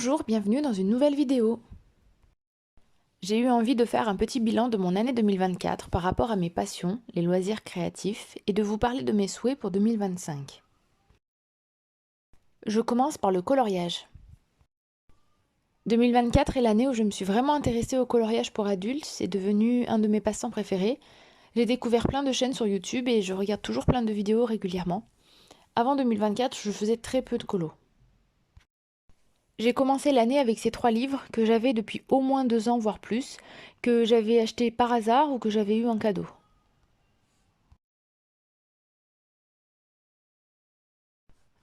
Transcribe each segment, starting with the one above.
Bonjour, bienvenue dans une nouvelle vidéo. J'ai eu envie de faire un petit bilan de mon année 2024 par rapport à mes passions, les loisirs créatifs, et de vous parler de mes souhaits pour 2025. Je commence par le coloriage. 2024 est l'année où je me suis vraiment intéressée au coloriage pour adultes, c'est devenu un de mes passe-temps préférés. J'ai découvert plein de chaînes sur YouTube et je regarde toujours plein de vidéos régulièrement. Avant 2024, je faisais très peu de colo. J'ai commencé l'année avec ces 3 livres que j'avais depuis au moins 2 ans, voire plus, que j'avais achetés par hasard ou que j'avais eu en cadeau.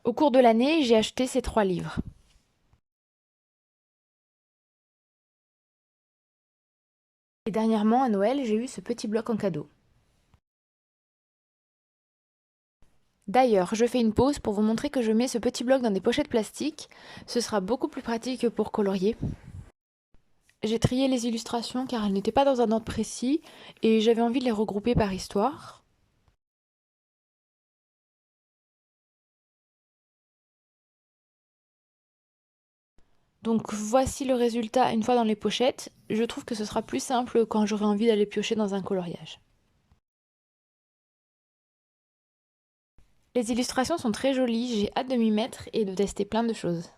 Au cours de l'année, j'ai acheté ces 3 livres. Et dernièrement, à Noël, j'ai eu ce petit bloc en cadeau. D'ailleurs, je fais une pause pour vous montrer que je mets ce petit bloc dans des pochettes plastiques. Ce sera beaucoup plus pratique pour colorier. J'ai trié les illustrations car elles n'étaient pas dans un ordre précis et j'avais envie de les regrouper par histoire. Donc voici le résultat une fois dans les pochettes. Je trouve que ce sera plus simple quand j'aurai envie d'aller piocher dans un coloriage. Les illustrations sont très jolies, j'ai hâte de m'y mettre et de tester plein de choses.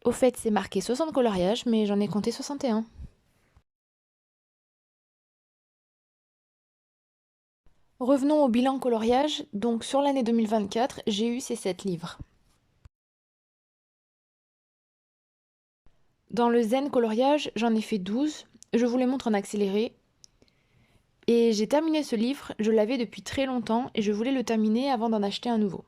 Au fait, c'est marqué 60 coloriages, mais j'en ai compté 61. Revenons au bilan coloriage. Donc sur l'année 2024, j'ai eu ces 7 livres. Dans le zen coloriage, j'en ai fait 12. Je vous les montre en accéléré. Et j'ai terminé ce livre, je l'avais depuis très longtemps et je voulais le terminer avant d'en acheter un nouveau.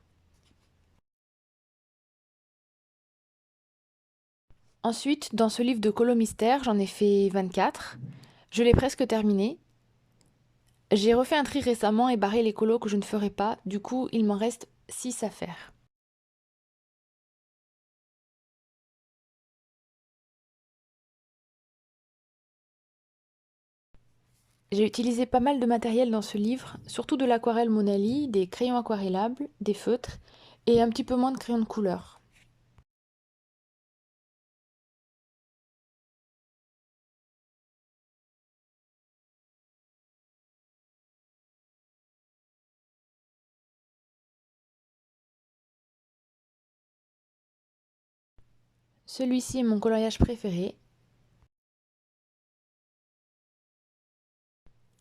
Ensuite, dans ce livre de colo mystère, j'en ai fait 24. Je l'ai presque terminé. J'ai refait un tri récemment et barré les colos que je ne ferai pas, du coup il m'en reste 6 à faire. J'ai utilisé pas mal de matériel dans ce livre, surtout de l'aquarelle Monali, des crayons aquarellables, des feutres et un petit peu moins de crayons de couleur. Celui-ci est mon coloriage préféré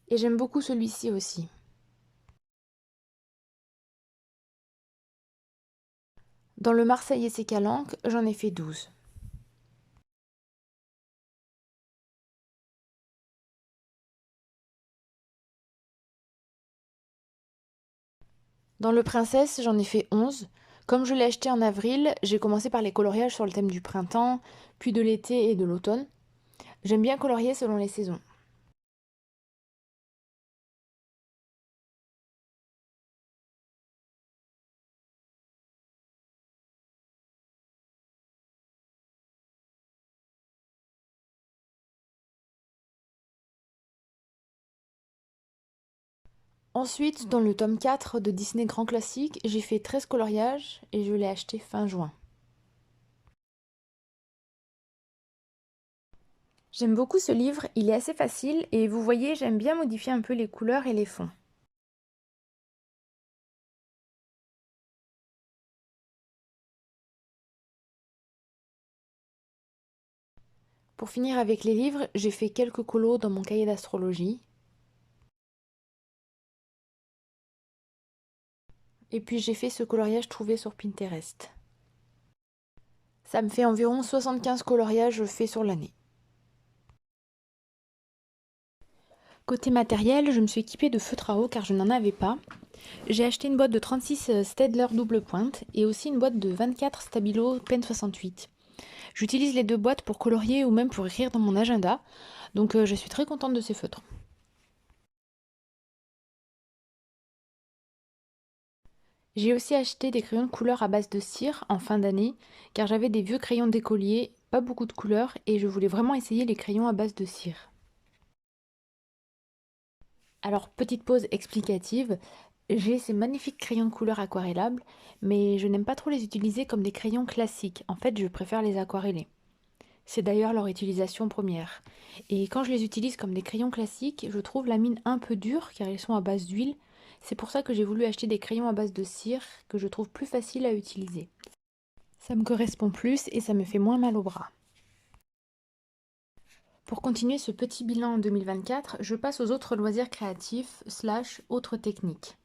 et j'aime beaucoup celui-ci aussi. Dans le Marseille et ses calanques, j'en ai fait 12. Dans le Princesse, j'en ai fait 11. Comme je l'ai acheté en avril, j'ai commencé par les coloriages sur le thème du printemps, puis de l'été et de l'automne. J'aime bien colorier selon les saisons. Ensuite, dans le tome 4 de Disney Grand Classique, j'ai fait 13 coloriages et je l'ai acheté fin juin. J'aime beaucoup ce livre, il est assez facile et vous voyez, j'aime bien modifier un peu les couleurs et les fonds. Pour finir avec les livres, j'ai fait quelques colos dans mon cahier d'astrologie. Et puis j'ai fait ce coloriage trouvé sur Pinterest. Ça me fait environ 75 coloriages faits sur l'année. Côté matériel, je me suis équipée de feutres à eau car je n'en avais pas. J'ai acheté une boîte de 36 Staedtler double pointe et aussi une boîte de 24 Stabilo Pen 68. J'utilise les 2 boîtes pour colorier ou même pour écrire dans mon agenda, donc je suis très contente de ces feutres. J'ai aussi acheté des crayons de couleur à base de cire en fin d'année, car j'avais des vieux crayons d'écolier, pas beaucoup de couleurs, et je voulais vraiment essayer les crayons à base de cire. Alors, petite pause explicative, J'ai ces magnifiques crayons de couleur aquarellables, mais je n'aime pas trop les utiliser comme des crayons classiques. En fait, je préfère les aquareller. C'est d'ailleurs leur utilisation première. Et quand je les utilise comme des crayons classiques, je trouve la mine un peu dure car ils sont à base d'huile. C'est pour ça que j'ai voulu acheter des crayons à base de cire que je trouve plus faciles à utiliser. Ça me correspond plus et ça me fait moins mal au bras. Pour continuer ce petit bilan en 2024, je passe aux autres loisirs créatifs / autres techniques.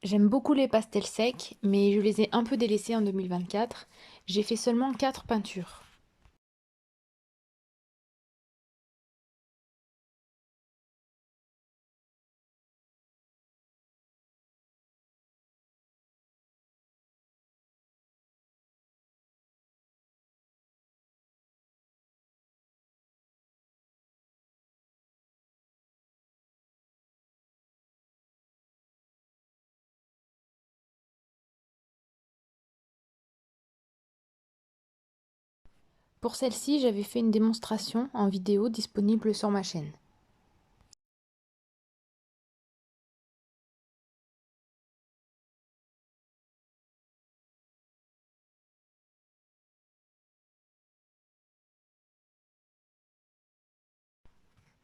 J'aime beaucoup les pastels secs, mais je les ai un peu délaissés en 2024. J'ai fait seulement 4 peintures. Pour celle-ci, j'avais fait une démonstration en vidéo disponible sur ma chaîne.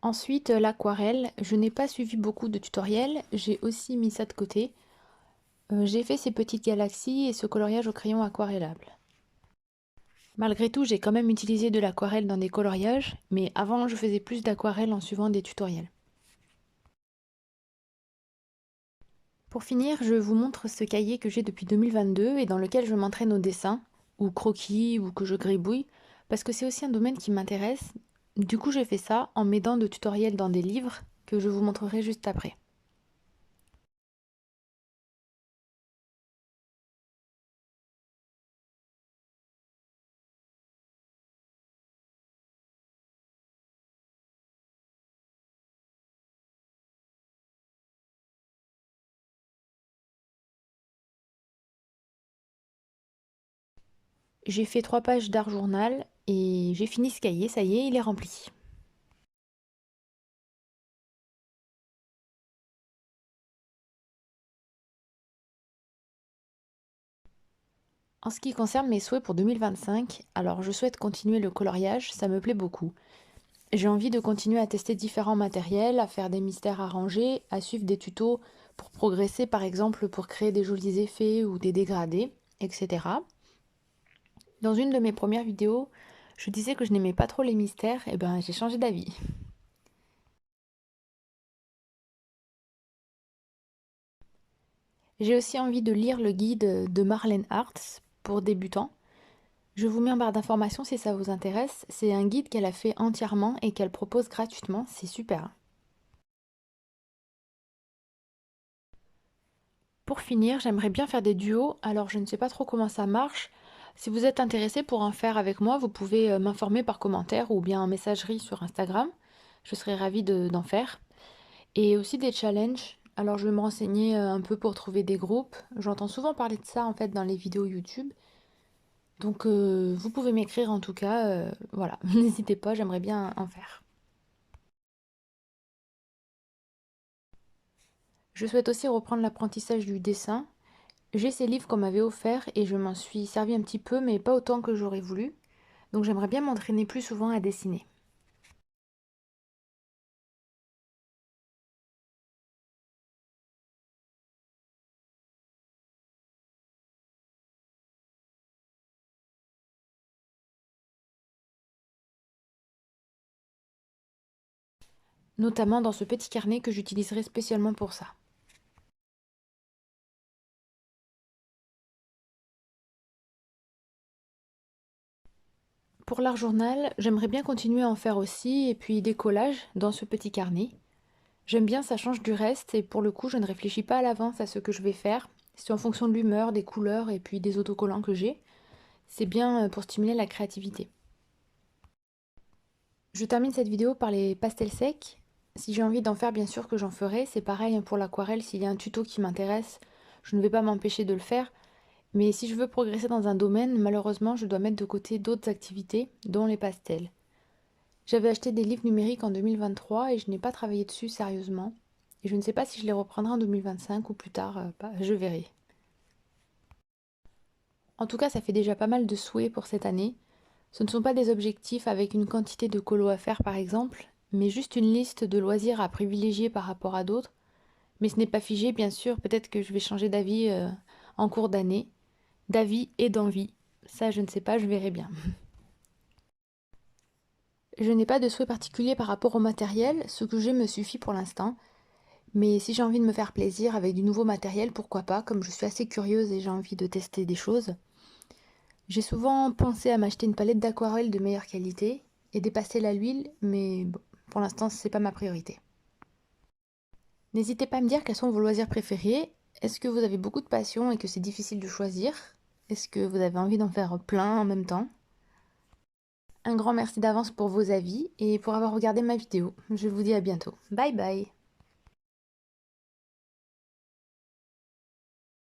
Ensuite, l'aquarelle. Je n'ai pas suivi beaucoup de tutoriels, j'ai aussi mis ça de côté. J'ai fait ces petites galaxies et ce coloriage au crayon aquarellable. Malgré tout, j'ai quand même utilisé de l'aquarelle dans des coloriages, mais avant, je faisais plus d'aquarelle en suivant des tutoriels. Pour finir, je vous montre ce cahier que j'ai depuis 2022 et dans lequel je m'entraîne au dessin, ou croquis, ou que je gribouille, parce que c'est aussi un domaine qui m'intéresse. Du coup, j'ai fait ça en m'aidant de tutoriels dans des livres que je vous montrerai juste après. J'ai fait 3 pages d'art journal et j'ai fini ce cahier, ça y est, il est rempli. En ce qui concerne mes souhaits pour 2025, alors je souhaite continuer le coloriage, ça me plaît beaucoup. J'ai envie de continuer à tester différents matériels, à faire des mystères arrangés, à suivre des tutos pour progresser par exemple pour créer des jolis effets ou des dégradés, etc. Dans une de mes premières vidéos, je disais que je n'aimais pas trop les mystères, et ben j'ai changé d'avis. J'ai aussi envie de lire le guide de Marlène Hartz pour débutants. Je vous mets en barre d'informations si ça vous intéresse. C'est un guide qu'elle a fait entièrement et qu'elle propose gratuitement, c'est super. Pour finir, j'aimerais bien faire des duos, alors je ne sais pas trop comment ça marche. Si vous êtes intéressé pour en faire avec moi, vous pouvez m'informer par commentaire ou bien en messagerie sur Instagram. Je serais ravie d'en faire. Et aussi des challenges. Alors je vais me renseigner un peu pour trouver des groupes. J'entends souvent parler de ça en fait dans les vidéos YouTube. Donc vous pouvez m'écrire en tout cas. Voilà, n'hésitez pas, j'aimerais bien en faire. Je souhaite aussi reprendre l'apprentissage du dessin. J'ai ces livres qu'on m'avait offerts et je m'en suis servi un petit peu, mais pas autant que j'aurais voulu. Donc j'aimerais bien m'entraîner plus souvent à dessiner. Notamment dans ce petit carnet que j'utiliserai spécialement pour ça. Pour l'art journal, j'aimerais bien continuer à en faire aussi, et puis des collages dans ce petit carnet. J'aime bien, ça change du reste, et pour le coup, je ne réfléchis pas à l'avance à ce que je vais faire. C'est en fonction de l'humeur, des couleurs et puis des autocollants que j'ai. C'est bien pour stimuler la créativité. Je termine cette vidéo par les pastels secs. Si j'ai envie d'en faire, bien sûr que j'en ferai. C'est pareil pour l'aquarelle, s'il y a un tuto qui m'intéresse, je ne vais pas m'empêcher de le faire. Mais si je veux progresser dans un domaine, malheureusement, je dois mettre de côté d'autres activités, dont les pastels. J'avais acheté des livres numériques en 2023 et je n'ai pas travaillé dessus sérieusement. Et je ne sais pas si je les reprendrai en 2025 ou plus tard, je verrai. En tout cas, ça fait déjà pas mal de souhaits pour cette année. Ce ne sont pas des objectifs avec une quantité de colos à faire par exemple, mais juste une liste de loisirs à privilégier par rapport à d'autres. Mais ce n'est pas figé, bien sûr, peut-être que je vais changer d'avis en cours d'année. D'avis et d'envie. Ça, je ne sais pas, je verrai bien. Je n'ai pas de souhait particulier par rapport au matériel, ce que j'ai me suffit pour l'instant. Mais si j'ai envie de me faire plaisir avec du nouveau matériel, pourquoi pas, comme je suis assez curieuse et j'ai envie de tester des choses. J'ai souvent pensé à m'acheter une palette d'aquarelle de meilleure qualité et des pastels à l'huile, mais bon, pour l'instant, c'est pas ma priorité. N'hésitez pas à me dire quels sont vos loisirs préférés. Est-ce que vous avez beaucoup de passion et que c'est difficile de choisir? Est-ce que vous avez envie d'en faire plein en même temps? Un grand merci d'avance pour vos avis et pour avoir regardé ma vidéo. Je vous dis à bientôt. Bye bye!